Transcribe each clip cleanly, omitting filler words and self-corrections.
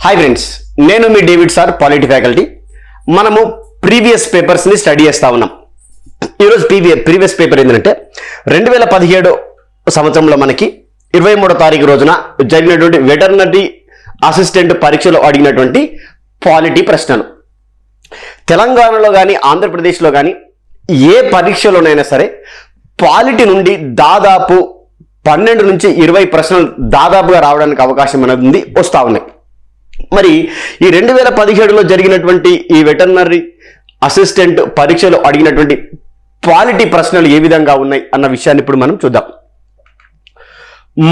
Hi friends, నేను మీ David sir polity faculty. మనము previous పేపర్స్ని study చేస్తూ ఉన్నాం. ఈరోజు ప్రీవియస్ పేపర్ ఏంటంటే 2017 సంవత్సరంలో మనకి 23వ తారీఖు రోజున జరిగినటువంటి వెటర్నరీ అసిస్టెంట్ పరీక్షలో అడిగినటువంటి పాలిటీ ప్రశ్నలు. తెలంగాణలో కానీ ఆంధ్రప్రదేశ్లో కానీ ఏ పరీక్షలోనైనా సరే పాలిటీ నుండి దాదాపు 12 నుంచి 20 ప్రశ్నలు దాదాపుగా రావడానికి అవకాశం అనేది ఉంది, వస్తూ ఉన్నాయి. మరి ఈ 2017లో జరిగినటువంటి ఈ వెటర్నరీ అసిస్టెంట్ పరీక్షలో అడిగినటువంటి పాలిటీ ప్రశ్నలు ఏ విధంగా ఉన్నాయి అన్న విషయాన్ని ఇప్పుడు మనం చూద్దాం.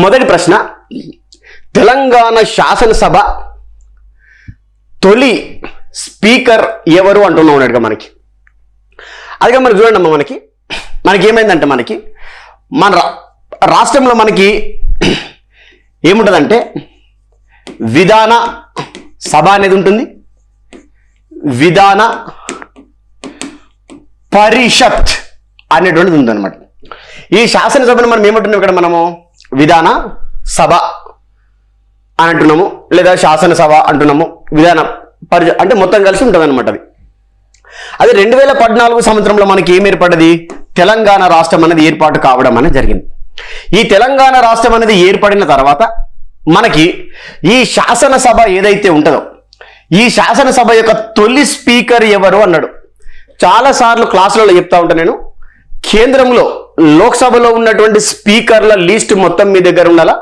మొదటి ప్రశ్న, తెలంగాణ శాసనసభ తొలి స్పీకర్ ఎవరు అంటున్నా ఉన్నాడుగా మనకి. అదిగా మరి చూడండి అమ్మ, మనకి ఏమైందంటే మన రాష్ట్రంలో మనకి ఏముంటుందంటే విధాన సభ అనేది ఉంటుంది, విధాన పరిషత్ అనేటువంటిది ఉందన్నమాట. ఈ శాసనసభను మనం ఏమంటున్నాం ఇక్కడ, మనము విధాన సభ అని అంటున్నాము, లేదా శాసనసభ అంటున్నాము, విధాన పరిషత్ అంటే మొత్తం కలిసి ఉంటుంది అనమాట. అది 2014 సంవత్సరంలో మనకి ఏం ఏర్పడ్డది, తెలంగాణ రాష్ట్రం అనేది ఏర్పాటు కావడం అనేది జరిగింది. ఈ తెలంగాణ రాష్ట్రం అనేది ఏర్పడిన తర్వాత మనకి ఈ శాసనసభ ఏదైతే ఉంటుందో, ఈ శాసనసభ యొక్క తొలి స్పీకర్ ఎవరు అన్నాడు. చాలాసార్లు క్లాసులలో చెప్తా ఉంటాను నేను, కేంద్రంలో లోక్సభలో ఉన్నటువంటి స్పీకర్ల లిస్ట్ మొత్తం మీ దగ్గర ఉండాలా.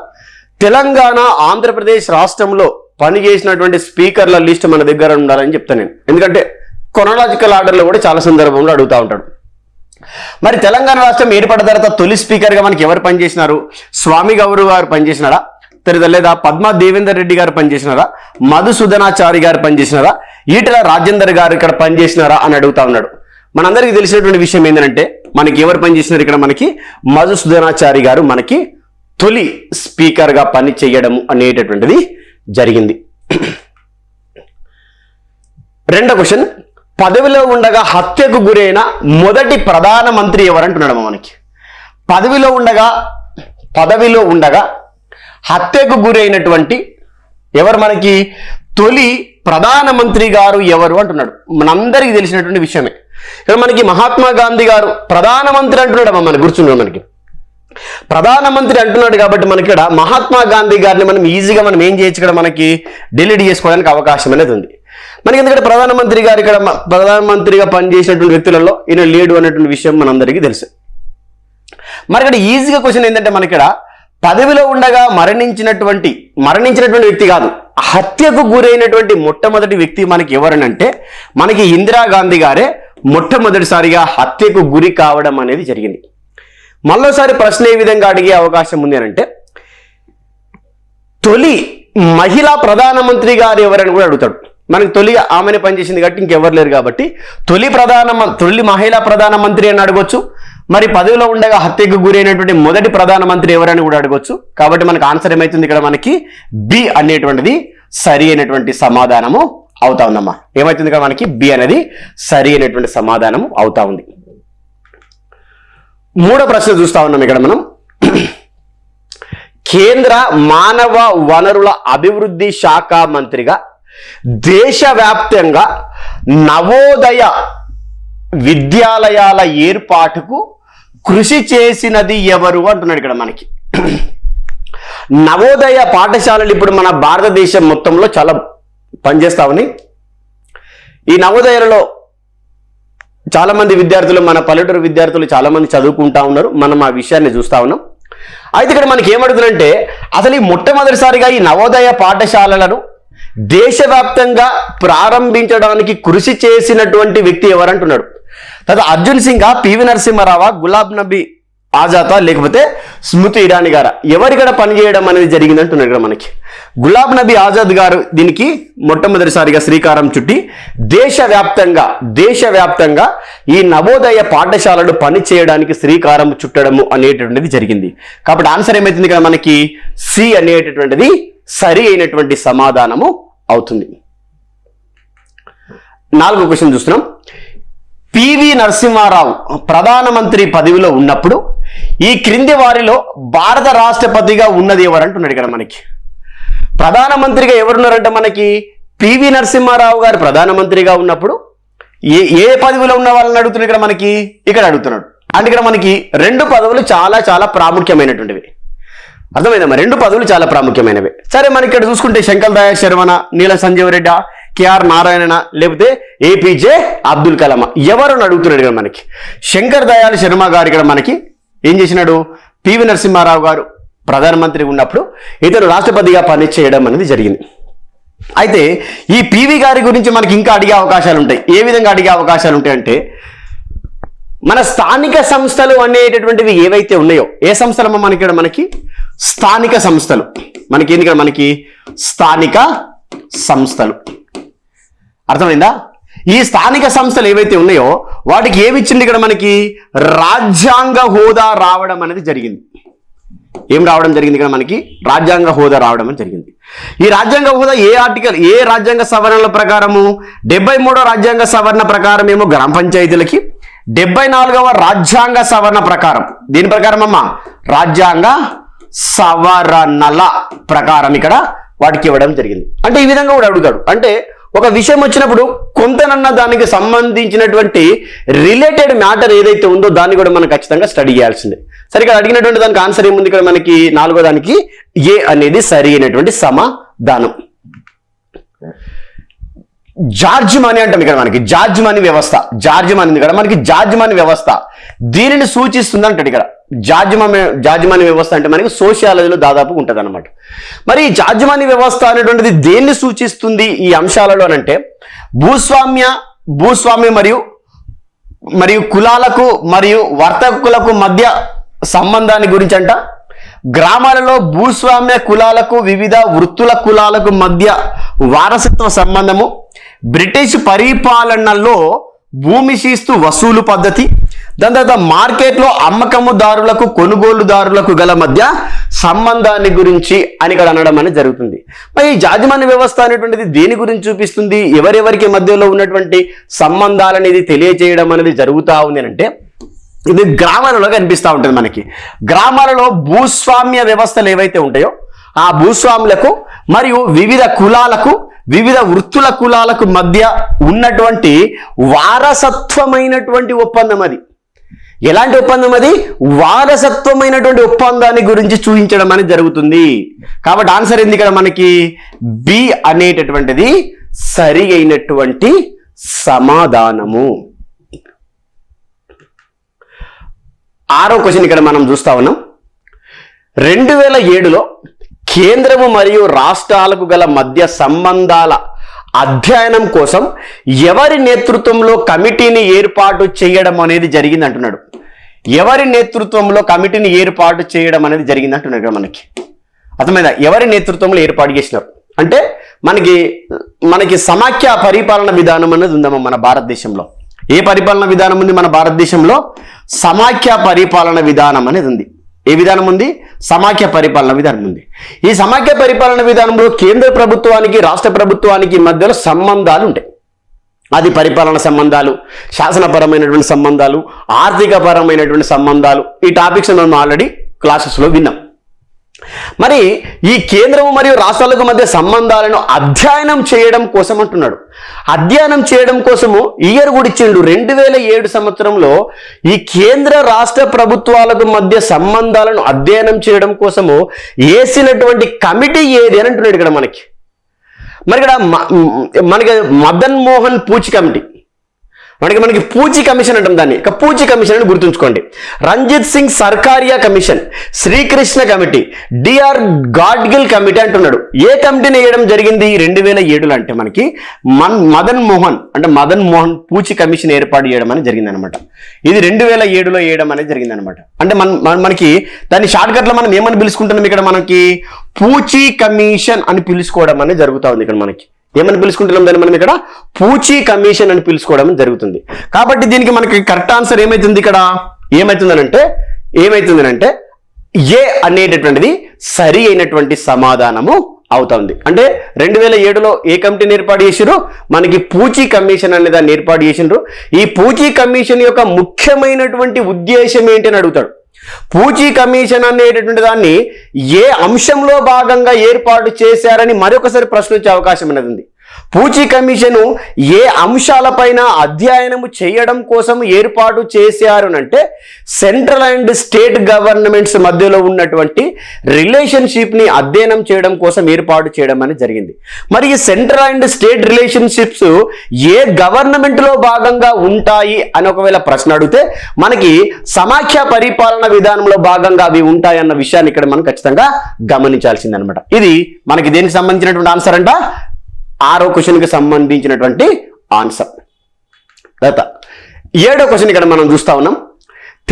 తెలంగాణ ఆంధ్రప్రదేశ్ రాష్ట్రంలో పనిచేసినటువంటి స్పీకర్ల లిస్ట్ మన దగ్గర ఉండాలని చెప్తాను నేను, ఎందుకంటే కొనలాజికల్ ఆర్డర్లో కూడా చాలా సందర్భంలో అడుగుతూ ఉంటాడు. మరి తెలంగాణ రాష్ట్రం ఏర్పడిన తర్వాత తొలి స్పీకర్గా మనకి ఎవరు పనిచేసినారు? స్వామి గౌరవ్ గారు పనిచేసినారా, లేదా పద్మా దేవేందర్ రెడ్డి గారు పనిచేసినారా, మధుసూదనాచారి గారు పనిచేసినారా, ఈటల రాజేందర్ గారు ఇక్కడ పనిచేసినారా అని అడుగుతా ఉన్నాడు. మనందరికీ తెలిసినటువంటి విషయం ఏంటంటే మనకి ఎవరు పనిచేసినారు ఇక్కడ, మనకి మధుసూదనాచారి గారు మనకి తొలి స్పీకర్గా పని చేయడం అనేటటువంటిది జరిగింది. రెండో క్వశ్చన్, పదవిలో ఉండగా హత్యకు గురైన మొదటి ప్రధానమంత్రి ఎవరంటున్నాడు మనకి. పదవిలో ఉండగా హత్యకు గురైనటువంటి ఎవరు మనకి తొలి ప్రధానమంత్రి గారు ఎవరు అంటున్నాడు. మనందరికీ తెలిసినటువంటి విషయమే. ఇక్కడ మనకి మహాత్మా గాంధీ గారు ప్రధానమంత్రి అంటున్నాడు అమ్మ, మనకి గుర్తున్నాడు. మనకి ప్రధానమంత్రి అంటున్నాడు కాబట్టి మనకి ఇక్కడ మహాత్మా గాంధీ గారిని మనం ఈజీగా మనం ఏం చేయొచ్చు, ఇక్కడ మనకి డిలీట్ చేసుకోవడానికి అవకాశం అనేది ఉంది మనకి. ఎందుకంటే ప్రధానమంత్రి గారు ఇక్కడ ప్రధానమంత్రిగా పనిచేసినటువంటి వ్యక్తులలో ఈయన లేడు అనేటువంటి విషయం మనందరికీ తెలుసు. మరి ఇక్కడ ఈజీగా క్వశ్చన్ ఏంటంటే మనకి ఇక్కడ పదవిలో ఉండగా మరణించినటువంటి వ్యక్తి కాదు, హత్యకు గురైనటువంటి మొట్టమొదటి వ్యక్తి మనకి ఎవరనంటే మనకి ఇందిరాగాంధీ గారే మొట్టమొదటిసారిగా హత్యకు గురి కావడం అనేది జరిగింది. మళ్ళోసారి ప్రశ్న ఏ విధంగా అడిగే అవకాశం ఉంది అనంటే, తొలి మహిళా ప్రధానమంత్రి గారు ఎవరని కూడా అడుగుతాడు. మనకి తొలిగా ఆమెనే పనిచేసింది కాబట్టి ఇంకెవరు లేరు కాబట్టి తొలి మహిళా ప్రధానమంత్రి అని అడగొచ్చు. మరి పదవిలో ఉండగా హత్యకు గురైనటువంటి మొదటి ప్రధానమంత్రి ఎవరని కూడా అడగొచ్చు. కాబట్టి మనకు ఆన్సర్ ఏమైతుంది ఇక్కడ, మనకి బి అనేటువంటిది సరి అయినటువంటి సమాధానము అవుతా ఉందమ్మా. ఏమైతుంది ఇక్కడ మనకి బి అనేది సరి అయినటువంటి సమాధానము అవుతా ఉంది. మూడో ప్రశ్న చూస్తా ఉన్నాం ఇక్కడ మనం. కేంద్ర మానవ వనరుల అభివృద్ధి శాఖ మంత్రిగా దేశవ్యాప్తంగా నవోదయ విద్యాలయాల ఏర్పాటుకు కృషి చేసినది ఎవరు అంటున్నాడు ఇక్కడ మనకి. నవోదయ పాఠశాలలు ఇప్పుడు మన భారతదేశం మొత్తంలో చాలా పనిచేస్తా ఉన్నాయి. ఈ నవోదయాలలో చాలా మంది విద్యార్థులు, మన పల్లెటూరు విద్యార్థులు చాలా మంది చదువుకుంటా ఉన్నారు. మనం ఆ విషయాన్ని చూస్తా ఉన్నాం. అయితే ఇక్కడ మనకి ఏమడుగుతుందంటే, అసలు ఈ మొట్టమొదటిసారిగా ఈ నవోదయ పాఠశాలలను దేశవ్యాప్తంగా ప్రారంభించడానికి కృషి చేసినటువంటి వ్యక్తి ఎవరంటున్నాడు. తర్వాత అర్జున్ సింగ్, పివి నరసింహారావు, గులాబ్ నబీ ఆజాద్, లేకపోతే స్మృతి ఇరానీ గారా, ఎవరిక్కడ పనిచేయడం అనేది జరిగింది అంటున్నాడు ఇక్కడ మనకి. గులాబ్ నబీ ఆజాద్ గారు దీనికి మొట్టమొదటిసారిగా శ్రీకారం చుట్టి దేశవ్యాప్తంగా ఈ నవోదయ పాఠశాలలు పని చేయడానికి శ్రీకారం చుట్టడము అనేటటువంటిది జరిగింది. కాబట్టి ఆన్సర్ ఏమైతుంది ఇక్కడ మనకి సి అనేటటువంటిది సరి అయినటువంటి సమాధానము అవుతుంది. నాలుగో క్వశ్చన్ చూస్తున్నాం. పివి నరసింహారావు ప్రధానమంత్రి పదవిలో ఉన్నప్పుడు ఈ క్రింది వారిలో భారత రాష్ట్రపతిగా ఉన్నది ఎవరంటున్నాడు ఇక్కడ మనకి. ప్రధానమంత్రిగా ఎవరున్నారంటే మనకి పివి నరసింహారావు గారు ప్రధానమంత్రిగా ఉన్నప్పుడు ఏ పదవిలో ఉన్న వాళ్ళని అడుగుతున్నాడు ఇక్కడ అడుగుతున్నాడు. అంటే ఇక్కడ మనకి రెండు పదవులు చాలా చాలా ప్రాముఖ్యమైనటువంటివి. అర్థమైందమ్మా? రెండు పదవులు చాలా ప్రాముఖ్యమైనవి. సరే, మనకి ఇక్కడ చూసుకుంటే శంకర్ దయాళ్ శర్మన, నీల సంజీవ్ రెడ్డి, కేఆర్ నారాయణ, లేకపోతే ఏపీజే అబ్దుల్ కలాం, ఎవరు అడుగుతున్నాడు ఇక్కడ మనకి. శంకర్ దయాళ్ శర్మ గారు ఇక్కడ మనకి ఏం చేసినాడు? పివి నరసింహారావు గారు ప్రధానమంత్రి ఉన్నప్పుడు ఇతను రాష్ట్రపతిగా పనిచేయడం అనేది జరిగింది. అయితే ఈ పివి గారి గురించి మనకి ఇంకా అడిగే అవకాశాలు ఉంటాయి. ఏ విధంగా అడిగే అవకాశాలు ఉంటాయంటే, మన స్థానిక సంస్థలు అనేటటువంటివి ఏవైతే ఉన్నాయో, ఏ సంస్థలమ్మా మనకి స్థానిక సంస్థలు, మనకి ఏంది ఇక్కడ మనకి స్థానిక సంస్థలు. అర్థమైందా? ఈ స్థానిక సంస్థలు ఏవైతే ఉన్నాయో వాటికి ఏమిచ్చింది ఇక్కడ మనకి? రాజ్యాంగ హోదా రావడం అనేది జరిగింది. ఏం రావడం జరిగింది ఇక్కడ మనకి? రాజ్యాంగ హోదా రావడం అని జరిగింది. ఈ రాజ్యాంగ హోదా ఏ రాజ్యాంగ సవరణల ప్రకారము? 73వ రాజ్యాంగ సవరణ ప్రకారం ఏమో గ్రామ పంచాయతీలకి, 74వ రాజ్యాంగ సవరణ ప్రకారం, దీని ప్రకారం అమ్మా రాజ్యాంగ సవరణల ప్రకారం ఇక్కడ వాటికి ఇవ్వడం జరిగింది. అంటే ఈ విధంగా కూడా అడుగుతాడు. అంటే ఒక విషయం వచ్చినప్పుడు కొంతనన్న దానికి సంబంధించినటువంటి రిలేటెడ్ మ్యాటర్ ఏదైతే ఉందో దాన్ని కూడా మనం ఖచ్చితంగా స్టడీ చేయాల్సిందే. సరే, ఇక్కడ అడిగినటువంటి దానికి ఆన్సర్ ఏముంది? ఇక్కడ మనకి 4వ దానికి ఏ అనేది సరి అయినటువంటి సమాధానం. జార్జ్ మనీ అంటాం ఇక్కడ మనకి. జార్జ్ మనీ వ్యవస్థ, జార్జ్ మనీ ఇక్కడ మనకి జార్జ్ మనీ వ్యవస్థ దీనిని సూచిస్తుంది అంటాడు ఇక్కడ. జార్జ్ మనీ వ్యవస్థ అంటే మనకి సోషియాలజీలో దాదాపు ఉంటుంది అనమాట. మరి ఈ జార్జ్ మనీ వ్యవస్థ అనేటువంటిది దేన్ని సూచిస్తుంది ఈ అంశాలలో అంటే, భూస్వామ్య మరియు కులాలకు మరియు వర్తకులకు మధ్య సంబంధాన్ని గురించి అంట. గ్రామాలలో భూస్వామ్య కులాలకు వివిధ వృత్తుల కులాలకు మధ్య వారసత్వ సంబంధము, బ్రిటిష్ పరిపాలనలో భూమి శిస్తు వసూలు పద్ధతి, దాని తర్వాత మార్కెట్లో అమ్మకముదారులకు కొనుగోలుదారులకు గల మధ్య సంబంధాన్ని గురించి అని ఇక్కడ అనడం అనేది జరుగుతుంది. మరి ఈ యాజమాన్య వ్యవస్థ అనేటువంటిది దేని గురించి చూపిస్తుంది? ఎవరెవరికి మధ్యలో ఉన్నటువంటి సంబంధాలని ఇది తెలియజేయడం అనేది జరుగుతూ ఉంది అంటే, ఇది గ్రామాలలో కనిపిస్తూ ఉంటుంది మనకి. గ్రామాలలో భూస్వామ్య వ్యవస్థలు ఏవైతే ఉంటాయో ఆ భూస్వాములకు మరియు వివిధ కులాలకు వివిధ వృత్తుల కులాలకు మధ్య ఉన్నటువంటి వారసత్వమైనటువంటి ఒప్పందం. అది ఎలాంటి ఒప్పందం? అది వారసత్వమైనటువంటి ఒప్పందాన్ని గురించి చూపించడం అనేది జరుగుతుంది. కాబట్టి ఆన్సర్ ఏంది ఇక్కడ మనకి? బి అనేటటువంటిది సరి అయినటువంటి సమాధానము. 6వ క్వశ్చన్ ఇక్కడ మనం చూస్తా ఉన్నాం. 2007లో కేంద్రము మరియు రాష్ట్రాలకు గల మధ్య సంబంధాల అధ్యయనం కోసం ఎవరి నేతృత్వంలో కమిటీని ఏర్పాటు చేయడం అనేది జరిగింది అంటున్నాడు. ఎవరి నేతృత్వంలో కమిటీని ఏర్పాటు చేయడం అనేది జరిగింది అంటున్నాడు మనకి. అర్థమైందా? ఎవరి నేతృత్వంలో ఏర్పాటు చేసినారు అంటే మనకి సమాఖ్య పరిపాలన విధానం అనేది ఉందమ్మా మన భారతదేశంలో. ఏ పరిపాలన విధానం ఉంది మన భారతదేశంలో? సమాఖ్య పరిపాలన విధానం అనేది ఉంది. ఏ విధానం ఉంది? సమాఖ్య పరిపాలన విధానం ఉంది. ఈ సమాఖ్య పరిపాలన విధానంలో కేంద్ర ప్రభుత్వానికి రాష్ట్ర ప్రభుత్వానికి మధ్యలో సంబంధాలు ఉంటాయి. అది పరిపాలన సంబంధాలు, శాసనపరమైనటువంటి సంబంధాలు, ఆర్థిక పరమైనటువంటి సంబంధాలు. ఈ టాపిక్స్ మనం ఆల్రెడీ క్లాసెస్లో విన్నాం. మరి ఈ కేంద్రము మరియు రాష్ట్రాలకు మధ్య సంబంధాలను అధ్యయనం చేయడం కోసం అంటున్నాడు. అధ్యయనం చేయడం కోసము ఇయర్ కూడా ఇచ్చిండు. 2007 సంవత్సరంలో ఈ కేంద్ర రాష్ట్ర ప్రభుత్వాలకు మధ్య సంబంధాలను అధ్యయనం చేయడం కోసము వేసినటువంటి కమిటీ ఏది అని అంటున్నాడు ఇక్కడ మనకి. మరి ఇక్కడ మనకి మదన్ మోహన్ పూచి కమిటీ, మనకి పూచి కమిషన్ అంటాం దాన్ని. ఇక పూచి కమిషన్ అని గుర్తుంచుకోండి. Ranjit Singh Sarkaria commission, Srikrishna committee, D R Gadgil committee అంటున్నాడు. ఏ కమిటీని వేయడం జరిగింది 2007లో అంటే మనకి మదన్ మోహన్ పూచి కమిషన్ ఏర్పాటు చేయడం అనేది జరిగింది అనమాట. ఇది 2007లో వేయడం అనేది జరిగింది అనమాట. అంటే మనకి దాన్ని షార్ట్ కట్ లో మనం ఏమని పిలుచుకుంటున్నాం ఇక్కడ? మనకి పూచి కమిషన్ అని పిలుచుకోవడం అనేది జరుగుతూ ఉంది ఇక్కడ మనకి. ఏమని పిలుచుకుంటున్నాం దాన్ని మనం ఇక్కడ? పూచి కమిషన్ అని పిలుచుకోవడం జరుగుతుంది. కాబట్టి దీనికి మనకి కరెక్ట్ ఆన్సర్ ఏమైతుంది ఇక్కడ? ఏమైతుందనంటే ఏ అనేటటువంటిది సరి అయినటువంటి సమాధానము అవుతుంది. అంటే 2007లో ఏ కమిటీని ఏర్పాటు చేసిరు? మనకి పూచి కమిషన్ అనే దాన్ని ఏర్పాటు చేసిండ్రు. ఈ పూచి కమిషన్ యొక్క ముఖ్యమైనటువంటి ఉద్దేశం ఏంటి అని అడుగుతాడు. పూచీ కమిషన్ అనేటటువంటి దాన్ని ఏ అంశంలో భాగంగా ఏర్పాటు చేశారని మరొకసారి ప్రశ్నించే అవకాశం అనేది ఉంది. పూచీ కమిషను ఏ అంశాలపైన అధ్యయనము చేయడం కోసం ఏర్పాటు చేశారు అంటే సెంట్రల్ అండ్ స్టేట్ గవర్నమెంట్స్ మధ్యలో ఉన్నటువంటి రిలేషన్షిప్ని అధ్యయనం చేయడం కోసం ఏర్పాటు చేయడం అనేది జరిగింది. మరి ఈ సెంట్రల్ అండ్ స్టేట్ రిలేషన్షిప్స్ ఏ గవర్నమెంట్లో భాగంగా ఉంటాయి అని ఒకవేళ ప్రశ్న అడిగితే మనకి సమాఖ్య పరిపాలన విధానంలో భాగంగా అవి ఉంటాయి అన్న విషయాన్ని ఇక్కడ మనం ఖచ్చితంగా గమనించాల్సిందనమాట. ఇది మనకి దేనికి సంబంధించినటువంటి ఆన్సర్ అంట, 6వ క్వశ్చన్కి సంబంధించినటువంటి ఆన్సర్. తర్వాత 7వ క్వశ్చన్ ఇక్కడ మనం చూస్తా ఉన్నాం.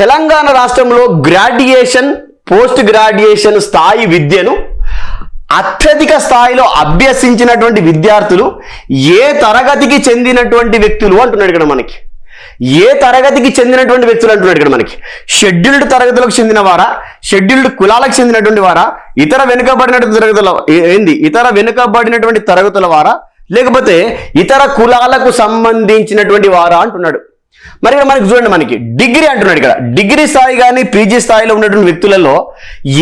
తెలంగాణ రాష్ట్రంలో గ్రాడ్యుయేషన్ పోస్ట్ గ్రాడ్యుయేషన్ స్థాయి విద్యను అత్యధిక స్థాయిలో అభ్యసించినటువంటి విద్యార్థులు ఏ తరగతికి చెందినటువంటి వ్యక్తులు అంటున్నాడు ఇక్కడ మనకి. ఏ తరగతికి చెందినటువంటి వ్యక్తులు అంటున్నాడు ఇక్కడ మనకి. షెడ్యూల్డ్ తరగతులకు చెందిన వారా, షెడ్యూల్డ్ కులాలకు చెందినటువంటి వారా, ఇతర వెనుకబడినటువంటి తరగతుల వారా, లేకపోతే ఇతర కులాలకు సంబంధించినటువంటి వారా అంటున్నాడు. మరి ఇక్కడ మనకి చూడండి, మనకి డిగ్రీ అంటున్నాడు ఇక్కడ. డిగ్రీ స్థాయి కానీ పీజీ స్థాయిలో ఉన్నటువంటి వ్యక్తులలో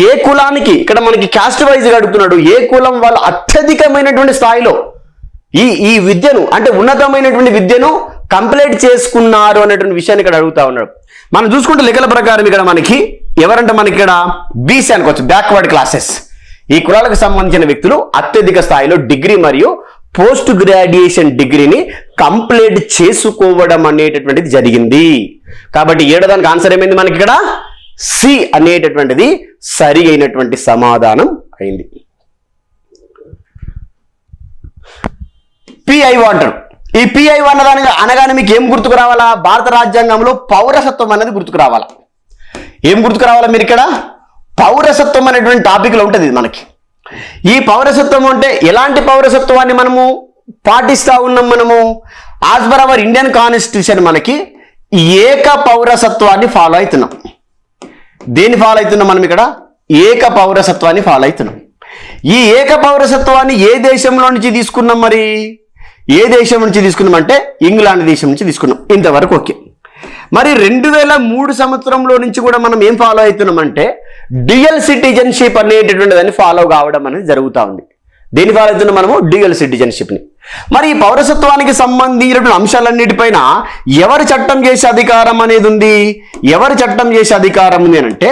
ఏ కులానికి, ఇక్కడ మనకి క్యాస్ట్ వైజ్గా అడుగుతున్నాడు, ఏ కులం వాళ్ళు అత్యధికమైనటువంటి స్థాయిలో ఈ విద్యను అంటే ఉన్నతమైనటువంటి విద్యను కంప్లీట్ చేసుకున్నారు అనేటువంటి విషయాన్ని ఇక్కడ అడుగుతా ఉన్నాడు. మనం చూసుకుంటే లెక్కల ప్రకారం ఇక్కడ మనకి ఎవరంటే మనకి ఇక్కడ బీసీ అనుకోవచ్చు, బ్యాక్వర్డ్ క్లాసెస్. ఈ కులాలకు సంబంధించిన వ్యక్తులు అత్యధిక స్థాయిలో డిగ్రీ మరియు పోస్ట్ గ్రాడ్యుయేషన్ డిగ్రీని కంప్లీట్ చేసుకోవడం అనేటటువంటిది జరిగింది. కాబట్టి 7వ దానికి ఆన్సర్ ఏమైంది మనకి ఇక్కడ, సి అనేటటువంటిది సరి అయినటువంటి సమాధానం అయింది. పిఐఓ అంటారు. ఈ పిఐఓ అన్నదాని అనగానే మీకు ఏం గుర్తుకు రావాలా, భారత రాజ్యాంగంలో పౌరసత్వం అనేది గుర్తుకు రావాలా. ఏం గుర్తుకు రావాలా మీరు ఇక్కడ, పౌరసత్వం అనేటువంటి టాపిక్లో ఉంటుంది మనకి. ఈ పౌరసత్వం అంటే ఎలాంటి పౌరసత్వాన్ని మనము పాటిస్తా ఉన్నాం, మనము as per our Indian constitution మనకి ఏక పౌరసత్వాన్ని ఫాలో అవుతున్నాం. దేన్ని ఫాలో అవుతున్నాం మనం ఇక్కడ, ఏక పౌరసత్వాన్ని ఫాలో అవుతున్నాం. ఈ ఏక పౌరసత్వాన్ని ఏ దేశంలో నుంచి తీసుకున్నాం, మరి ఏ దేశం నుంచి తీసుకున్నాం అంటే ఇంగ్లాండ్ దేశం నుంచి తీసుకున్నాం. ఇంతవరకు ఓకే. మరి 2003 సంవత్సరంలో నుంచి కూడా మనం ఏం ఫాలో అవుతున్నాం అంటే డ్యూయల్ సిటిజన్షిప్ అనేటటువంటి దాన్ని ఫాలో కావడం అనేది జరుగుతూ ఉంది. దేన్ని ఫాలో అవుతున్నాం మనము, డ్యూయల్ సిటిజన్షిప్ని. మరి ఈ పౌరసత్వానికి సంబంధించినటువంటి అంశాలన్నిటిపైన ఎవరు చట్టం చేసే అధికారం అనేది ఉంది, ఎవరు చట్టం చేసే అధికారం ఉంది అని అంటే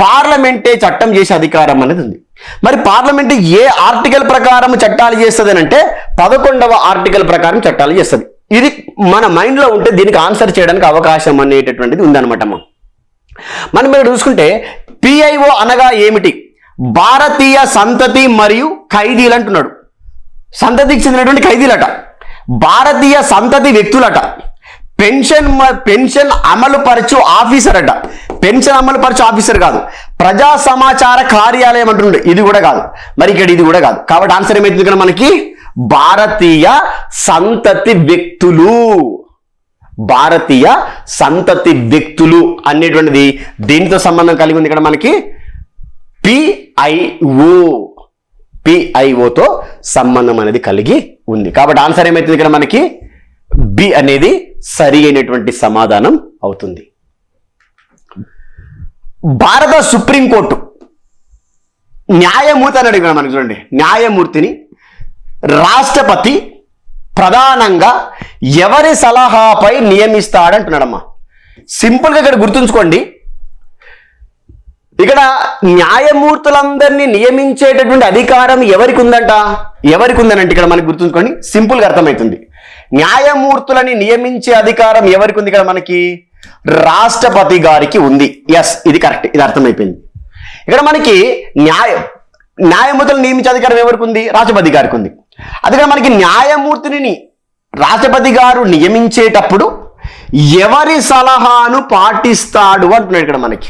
పార్లమెంటే చట్టం చేసే అధికారం అనేది ఉంది. మరి పార్లమెంట్ ఏ ఆర్టికల్ ప్రకారం చట్టాలు చేస్తుంది అని అంటే 11వ ఆర్టికల్ ప్రకారం చట్టాలు చేస్తుంది. ఇది మన మైండ్లో ఉంటే దీనికి ఆన్సర్ చేయడానికి అవకాశం అనేటటువంటిది ఉందన్నమాట. మనం మీరు చూసుకుంటే పిఐఓ అనగా ఏమిటి, భారతీయ సంతతి మరియు ఖైదీలు అంటున్నాడు. సంతతికి చెందినటువంటి ఖైదీలట, భారతీయ సంతతి వ్యక్తులట, పెన్షన్ అమలు పరచు ఆఫీసర్ అట. పెన్షన్ అమలు పరచు ఆఫీసర్ కాదు, ప్రజా సమాచార కార్యాలయం అంటుండే, ఇది కూడా కాదు. మరి ఇక్కడ ఇది కూడా కాదు. కాబట్టి ఆన్సర్ ఏమైతుంది ఇక్కడ మనకి, భారతీయ సంతతి వ్యక్తులు. భారతీయ సంతతి వ్యక్తులు అనేటువంటిది దీనితో సంబంధం కలిగి ఉంది ఇక్కడ మనకి, పిఐఓతో సంబంధం అనేది కలిగి ఉంది. కాబట్టి ఆన్సర్ ఏమైతుంది ఇక్కడ మనకి, బి అనేది సరి అయినటువంటి సమాధానం అవుతుంది. భారత సుప్రీంకోర్టు న్యాయమూర్తి అని అడిగాడు మనకి. చూడండి, న్యాయమూర్తిని రాష్ట్రపతి ప్రధానంగా ఎవరి సలహాపై నియమిస్తాడంటున్నాడమ్మా. సింపుల్గా ఇక్కడ గుర్తుంచుకోండి, ఇక్కడ న్యాయమూర్తులందరినీ నియమించేటటువంటి అధికారం ఎవరికి ఉందంట, ఎవరికి ఉందనంటే ఇక్కడ మనకి గుర్తుంచుకోండి, సింపుల్గా అర్థమవుతుంది. న్యాయమూర్తులని నియమించే అధికారం ఎవరికి ఉంది ఇక్కడ మనకి, రాష్ట్రపతి గారికి ఉంది. ఎస్, ఇది కరెక్ట్, ఇది అర్థమైపోయింది. ఇక్కడ మనకి న్యాయమూర్తులను నియమించే అధికారం ఎవరికి ఉంది, రాష్ట్రపతి గారికి ఉంది. అందుకని మనకి న్యాయమూర్తిని రాష్ట్రపతి గారు నియమించేటప్పుడు ఎవరి సలహాను పాటిస్తాడు అంటున్నాడు ఇక్కడ మనకి.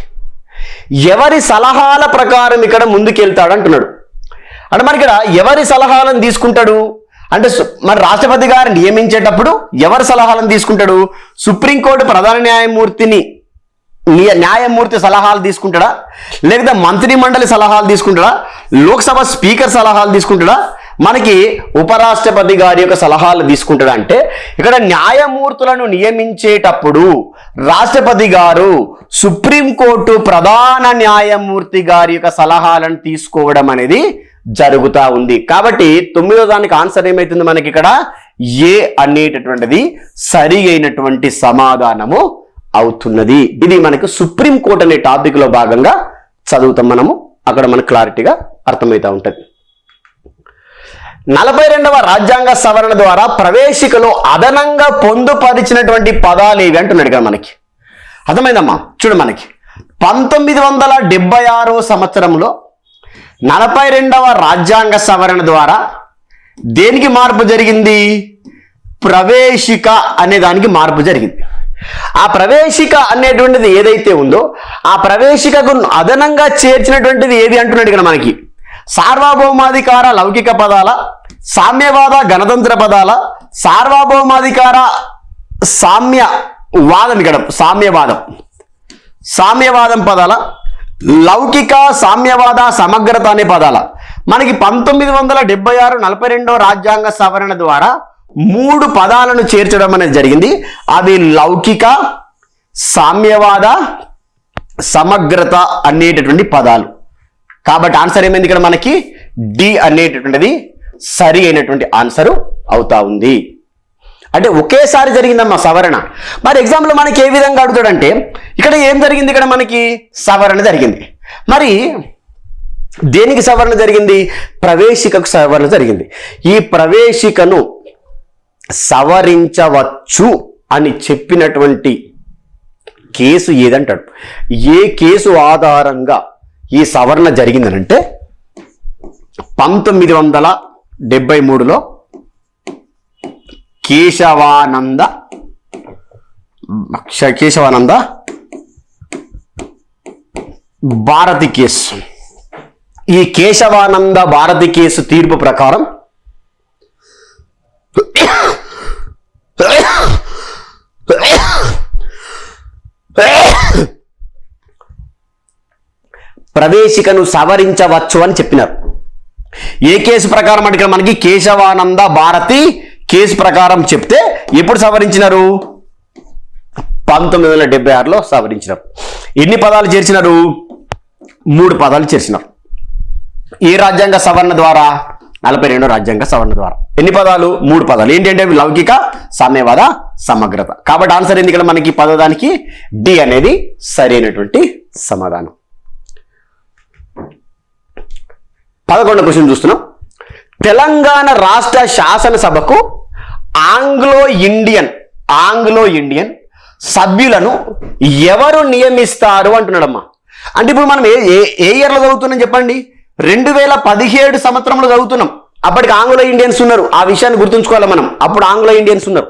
ఎవరి సలహాల ప్రకారం ఇక్కడ ముందుకెళ్తాడు అంటున్నాడు. అంటే మనకి ఇక్కడ ఎవరి సలహాలను తీసుకుంటాడు అంటే మరి రాష్ట్రపతి గారు నియమించేటప్పుడు ఎవరి సలహాలను తీసుకుంటాడు, సుప్రీంకోర్టు ప్రధాన న్యాయమూర్తి సలహాలు తీసుకుంటాడా, లేదా మంత్రి మండలి సలహాలు తీసుకుంటాడా, లోక్సభ స్పీకర్ సలహాలు తీసుకుంటాడా, మనకి ఉపరాష్ట్రపతి గారి యొక్క సలహాలు తీసుకుంటాడు అంటే ఇక్కడ న్యాయమూర్తులను నియమించేటప్పుడు రాష్ట్రపతి గారు సుప్రీంకోర్టు ప్రధాన న్యాయమూర్తి గారి యొక్క సలహాలను తీసుకోవడం అనేది జరుగుతూ ఉంది. కాబట్టి 9వ దానికి ఆన్సర్ ఏమైతుంది మనకి ఇక్కడ ఏ అనేటటువంటిది సరి అయినటువంటి సమాధానము అవుతున్నది. ఇది మనకు సుప్రీంకోర్టు అనే టాపిక్ లో భాగంగా చదువుతాం మనము, అక్కడ మనకు క్లారిటీగా అర్థమవుతూ ఉంటుంది. 42వ రాజ్యాంగ సవరణ ద్వారా ప్రవేశికలో అదనంగా పొందుపరిచినటువంటి పదాలు ఏవి అంటున్నాడు ఇక్కడ మనకి. అర్థమైందమ్మా? చూడు, మనకి 1976 సంవత్సరంలో 42వ రాజ్యాంగ సవరణ ద్వారా దేనికి మార్పు జరిగింది? ప్రవేశిక అనే దానికి మార్పు జరిగింది. ఆ ప్రవేశిక అనేటువంటిది ఏదైతే ఉందో ఆ ప్రవేశికకు అదనంగా చేర్చినటువంటిది ఏది అంటున్నాడు ఇక్కడ మనకి. సార్వభౌమాధికార లౌకిక పదాల, సామ్యవాద గణతంత్ర పదాల, సార్వభౌమాధికార సామ్యవాదం, ఇక్కడ సామ్యవాదం పదాల, లౌకిక సామ్యవాద సమగ్రత అనే పదాల. మనకి 1976 42వ రాజ్యాంగ సవరణ ద్వారా 3 పదాలను చేర్చడం అనేది జరిగింది. అవి లౌకిక, సామ్యవాద, సమగ్రత అనేటటువంటి పదాలు. కాబట్టి ఆన్సర్ ఏమైంది ఇక్కడ మనకి? డి అనేటటువంటిది సరి అయినటువంటి ఆన్సరు అవుతా ఉంది. అంటే ఒకేసారి జరిగిందమ్మా సవరణ. మరి ఎగ్జామ్లో మనకి ఏ విధంగా అడుగుతాడంటే ఇక్కడ ఏం జరిగింది? ఇక్కడ మనకి సవరణ జరిగింది. మరి దేనికి సవరణ జరిగింది? ప్రవేశికకు సవరణ జరిగింది. ఈ ప్రవేశికను సవరించవచ్చు అని చెప్పినటువంటి కేసు ఏదంటాడు? ఏ కేసు ఆధారంగా ఈ సవరణ జరిగిందనంటే 1973లో కేశవానంద భారతి కేసు. ఈ కేశవానంద భారతి కేసు తీర్పు ప్రకారం ప్రవేశికను సవరించవచ్చు అని చెప్పినారు. ఏ కేసు ప్రకారం అంటే మనకి కేశవానంద భారతి కేసు ప్రకారం చెప్తే ఎప్పుడు సవరించినారు? 1976లో సవరించినారు. ఎన్ని పదాలు చేర్చినారు? 3 పదాలు చేర్చినారు. ఏ రాజ్యాంగ సవరణ ద్వారా? 42వ రాజ్యాంగ సవరణ ద్వారా. ఎన్ని పదాలు? 3 పదాలు. ఏంటంటే లౌకిక, సామ్యవాద, సమగ్రత. కాబట్టి ఆన్సర్ ఏంది ఇక్కడ మనకి? పదదానికి డి అనేది సరైనటువంటి సమాధానం. 11వ క్వశ్చన్ చూస్తున్నాం. తెలంగాణ రాష్ట్ర శాసనసభకు ఆంగ్లో ఇండియన్ సభ్యులను ఎవరు నియమిస్తారు అంటున్నాడమ్మా. అంటే ఇప్పుడు మనం ఏ ఇయర్లో చదువుతున్నాం చెప్పండి? 2017 సంవత్సరంలో చదువుతున్నాం. అప్పటికి ఆంగ్లో ఇండియన్స్ ఉన్నారు. ఆ విషయాన్ని గుర్తుంచుకోవాలి మనం. అప్పుడు ఆంగ్లో ఇండియన్స్ ఉన్నారు.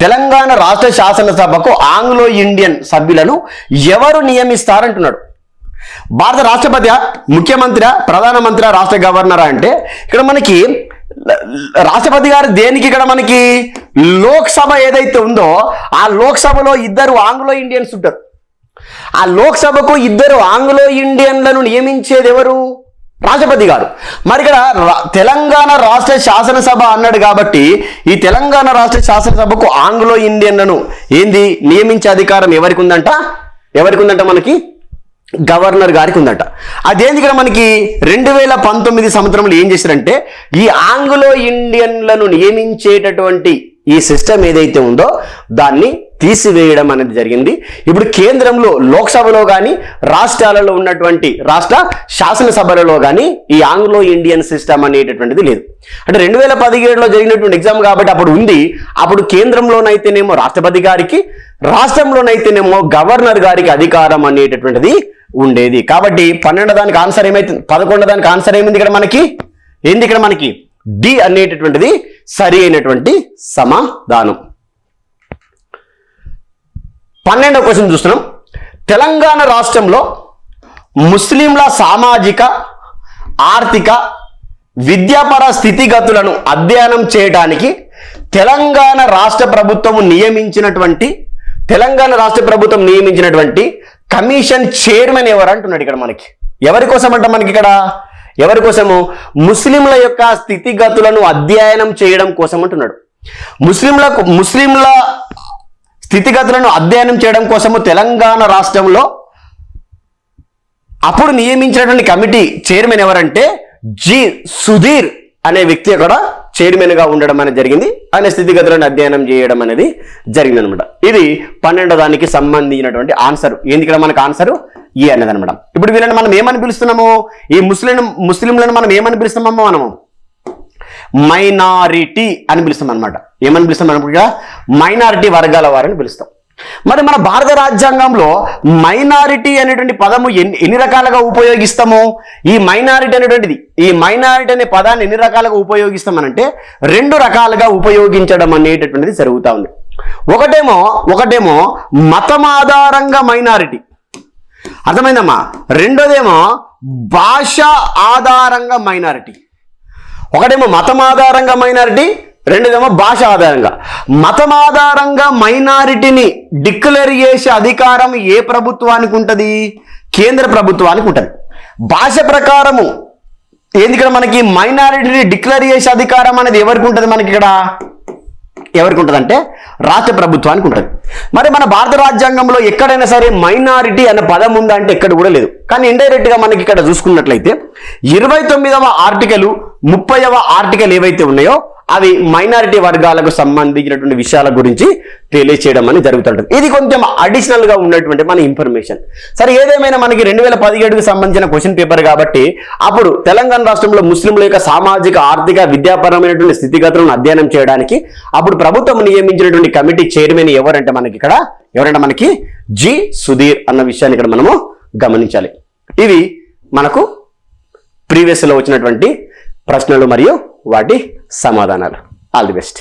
తెలంగాణ రాష్ట్ర శాసనసభకు ఆంగ్లో ఇండియన్ సభ్యులను ఎవరు నియమిస్తారంటున్నాడు. భారత రాష్ట్రపతి, ముఖ్యమంత్రి, ప్రధానమంత్రి, రాష్ట్ర గవర్నర్ అంటే ఇక్కడ మనకి రాష్ట్రపతి గారు దేనికి ఇక్కడ మనకి లోక్సభ ఏదైతే ఉందో ఆ లోక్సభలో 2 ఆంగ్లో ఇండియన్స్ ఉంటారు. ఆ లోక్సభకు 2 ఆంగ్లో ఇండియన్లను నియమించేది ఎవరు? రాష్ట్రపతి గారు. మరి ఇక్కడ తెలంగాణ రాష్ట్ర శాసనసభ అన్నాడు కాబట్టి ఈ తెలంగాణ రాష్ట్ర శాసనసభకు ఆంగ్లో ఇండియన్లను నియమించే అధికారం ఎవరికి ఉందంట? మనకి గవర్నర్ గారికి ఉందట. అదేంది ఇక్కడ మనకి 2019 సంవత్సరంలో ఏం చేశారంటే ఈ ఆంగ్లో ఇండియన్లను నియమించేటటువంటి ఈ సిస్టమ్ ఏదైతే ఉందో దాన్ని తీసివేయడం అనేది జరిగింది. ఇప్పుడు కేంద్రంలో లోక్సభలో కానీ రాష్ట్రాలలో ఉన్నటువంటి రాష్ట్ర శాసనసభలలో కానీ ఈ ఆంగ్లో ఇండియన్ సిస్టమ్ అనేటటువంటిది లేదు. అంటే 2017లో జరిగినటువంటి ఎగ్జామ్ కాబట్టి అప్పుడు ఉంది. అప్పుడు కేంద్రంలోనైతేనేమో రాష్ట్రపతి గారికి, రాష్ట్రంలోనైతేనేమో గవర్నర్ గారికి అధికారం అనేటటువంటిది ఉండేది. కాబట్టి 12వ దానికి ఆన్సర్ ఏమైతుంది? 11వ దానికి ఆన్సర్ ఏమైంది ఇక్కడ మనకి? ఇక్కడ మనకి డి అనేటటువంటిది సరి అయినటువంటి సమాధానం. 12వ క్వశ్చన్ చూస్తున్నాం. తెలంగాణ రాష్ట్రంలో ముస్లింల సామాజిక, ఆర్థిక, విద్యాపర స్థితిగతులను అధ్యయనం చేయడానికి తెలంగాణ రాష్ట్ర ప్రభుత్వం నియమించినటువంటి కమిషన్ చైర్మన్ ఎవరు అంటున్నాడు ఇక్కడ మనకి. ఎవరి కోసం అంట మనకి ఇక్కడ? ఎవరి కోసము? ముస్లింల యొక్క స్థితిగతులను అధ్యయనం చేయడం కోసం అంటున్నాడు. ముస్లింల స్థితిగతులను అధ్యయనం చేయడం కోసము తెలంగాణ రాష్ట్రంలో అప్పుడు నియమించినటువంటి కమిటీ చైర్మన్ ఎవరంటే జి సుధీర్ అనే వ్యక్తి అక్కడ చైర్మన్ గా ఉండడం అనేది జరిగింది. ఆయన స్థితిగతులను అధ్యయనం చేయడం అనేది జరిగింది అనమాట. ఇది 12వ దానికి సంబంధించినటువంటి ఆన్సర్. ఏంది ఇక్కడ మనకు ఆన్సర్? ఏ అనేది అనమాట. ఇప్పుడు వీళ్ళని మనం ఏమని పిలుస్తున్నాము? ఈ ముస్లింలను మనం ఏమని పిలుస్తున్నామో మనము మైనారిటీ అని పిలుస్తాం అనమాట. ఏమని పిలుస్తాం మనం? మైనారిటీ వర్గాల వారిని పిలుస్తాం. మరి మన భారత రాజ్యాంగంలో మైనారిటీ అనేటువంటి పదము ఎన్ని రకాలుగా ఉపయోగిస్తాము? ఈ మైనారిటీ అనే పదాన్ని ఎన్ని రకాలుగా ఉపయోగిస్తామనంటే 2 రకాలుగా ఉపయోగించడం అనేటటువంటిది జరుగుతూ ఉంది. ఒకటేమో మతం ఆధారంగా మైనారిటీ, అర్థమైందమ్మా. రెండోదేమో భాష ఆధారంగా మైనారిటీ. ఒకటేమో మతం ఆధారంగా మైనారిటీ, రెండోదేమో భాష ఆధారంగా. మతం ఆధారంగా మైనారిటీని డిక్లేర్ చేసే అధికారం ఏ ప్రభుత్వానికి ఉంటుంది? కేంద్ర ప్రభుత్వానికి ఉంటుంది. భాష ప్రకారము ఏంది ఇక్కడ మనకి మైనారిటీని డిక్లేర్ చేసే అధికారం అనేది ఎవరికి ఉంటుంది? మనకి ఇక్కడ ఎవరికి ఉంటుంది అంటే రాష్ట్ర ప్రభుత్వానికి ఉంటుంది. మరి మన భారత రాజ్యాంగంలో ఎక్కడైనా సరే మైనారిటీ అనే పదం ఉందా అంటే ఎక్కడ కూడా లేదు. కానీ ఇండైరెక్ట్ గా మనకి ఇక్కడ చూసుకున్నట్లయితే 29వ ఆర్టికల్ 30వ ఆర్టికల్ ఏవైతే ఉన్నాయో అవి మైనారిటీ వర్గాలకు సంబంధించినటువంటి విషయాల గురించి తెలియచేయడం అని జరుగుతుంటుంది. ఇది కొంచెం అడిషనల్ గా ఉన్నటువంటి మన ఇన్ఫర్మేషన్. సరే, ఏదేమైనా మనకి 2017కు సంబంధించిన క్వశ్చన్ పేపర్ కాబట్టి అప్పుడు తెలంగాణ రాష్ట్రంలో ముస్లింల యొక్క సామాజిక, ఆర్థిక, విద్యాపరమైనటువంటి స్థితిగతులను అధ్యయనం చేయడానికి అప్పుడు ప్రభుత్వం నియమించినటువంటి కమిటీ చైర్మన్ ఎవరంటే మనకి జి సుధీర్ అన్న విషయాన్ని ఇక్కడ మనము గమనించాలి. ఇవి మనకు ప్రీవియస్ లో వచ్చినటువంటి ప్రశ్నలు మరియు వాటి సమాధానాలు. All the best.